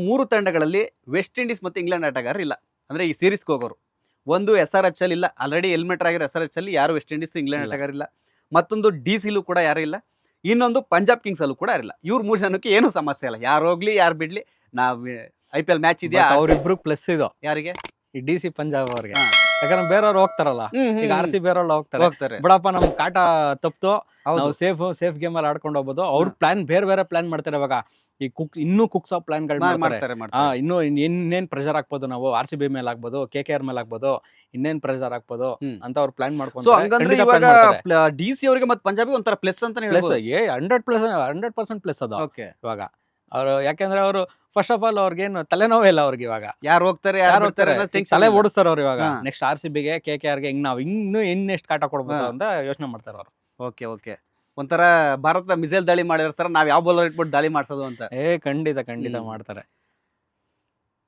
ಮೂರು ತಂಡಗಳಲ್ಲಿ West Indies ಮತ್ತು ಇಂಗ್ಲೆಂಡ್ ಆಟಗಾರರು ಇಲ್ಲ. ಅಂದ್ರೆ ಈ ಸೀರೀಸ್ಗೆ ಹೋಗೋರು. ಒಂದು SRH ಅಲ್ಲಿ ಇಲ್ಲ, ಆಲ್ರೆಡಿ ಎಲಿಮಿನೇಟರ್ ಆಗಿರೋ SRH ಅಲ್ಲಿ ಯಾರು ವೆಸ್ಟ್ ಇಂಡೀಸ್ ಇಂಗ್ಲೆಂಡ್ ಆಟಗಾರ ಇಲ್ಲ. ಮತ್ತೊಂದು DC ಕೂಡ ಯಾರು ಇಲ್ಲ. ಇನ್ನೊಂದು ಪಂಜಾಬ್ ಕಿಂಗ್ಸ್ ಅಲ್ಲೂ ಕೂಡ ಯಾರಿಲ್ಲ. ಇವ್ರು 3 ಜನಕ್ಕೆ ಏನು ಸಮಸ್ಯೆ ಇಲ್ಲ. ಯಾರು ಹೋಗ್ಲಿ ಯಾರು ಬಿಡ್ಲಿ, ನಾವು IPL ಮ್ಯಾಚ್ ಇದೆಯಾ ಅವ್ರಿಬ್ರು ಪ್ಲಸ್ ಇದು ಯಾರಿಗೆ ಈ DC ಪಂಜಾಬ್ ಅವ್ರಿಗೆ. ಯಾಕಂದ್ರೆ ಬೇರೆಯವ್ರು ಹೋಗ್ತಾರಲ್ಲ, ಈಗ RC ಬೇರೆಯವ್ರು ಹೋಗ್ತಾರೆ, ಬಿಡಪ್ಪ ನಮ್ ಕಾಟ ತಪ್ತು, ನಾವು ಸೇಫ್ ಗೇಮ್ ಅಲ್ಲಿ ಆಡ್ಕೊಂಡು ಹೋಗ್ಬೋದು. ಅವ್ರ ಪ್ಲಾನ್ ಬೇರೆ ಪ್ಲಾನ್ ಮಾಡ್ತಾರೆ. ಇವಾಗ ಈ ಕುಕ್ಸ್ ಆಫ್ ಪ್ಲಾನ್ ಗಳು ಮಾಡ್ತಾರೆ. ಇನ್ನು ಇನ್ನೇನ್ ಪ್ರೆಷರ್ ಹಾಕ್ಬೋದು, ನಾವು RCB ಮೇಲೆ ಆಗ್ಬೋದು, KKR ಮೇಲೆ ಆಗ್ಬೋದು, ಇನ್ನೇನ್ ಪ್ರೆಷರ್ ಹಾಕ್ಬೋದು ಅಂತ ಅವ್ರು ಪ್ಲಾನ್ ಮಾಡ್ಕೊಂಡು. DC ಅವರಿಗೆ ಮತ್ತೆ ಪಂಜಾಬಿ ಒಂಥರ ಪ್ಲಸ್ ಅಂತ 100% ಪ್ಲಸ್ ಅದು ಇವಾಗ. ಅವ್ರು ಯಾಕಂದ್ರೆ ಅವರು ಫಸ್ಟ್ ಆಫ್ ಆಲ್ ಅವ್ರಿಗೇನು ತಲೆನೋವೇ ಇಲ್ಲ. ಅವ್ರಿಗೆ ಇವಾಗ ಯಾರು ಹೋಗ್ತಾರೆ ತಲೆ ಓಡಿಸ್ತಾರೆ ಅವ್ರು. ಇವಾಗ ನೆಕ್ಸ್ಟ್ RCBಗೆ KKRಗೆ ಹಿಂಗ್ ನಾವು ಇನ್ನೆಷ್ಟು ಕಾಟ ಕೊಡ್ಬೋದು ಅಂತ ಯೋಚನೆ ಮಾಡ್ತಾರೆ ಅವ್ರು. ಓಕೆ ಒಂಥರ ಭಾರತ ಮಿಸೈಲ್ ದಾಳಿ ಮಾಡಿರ್ತಾರ, ನಾವ್ ಯಾವ ಬೌಲರ್ ಇಟ್ಬಿಟ್ಟು ದಾಳಿ ಮಾಡ್ಸೋದು ಅಂತ. ಖಂಡಿತ ಮಾಡ್ತಾರೆ.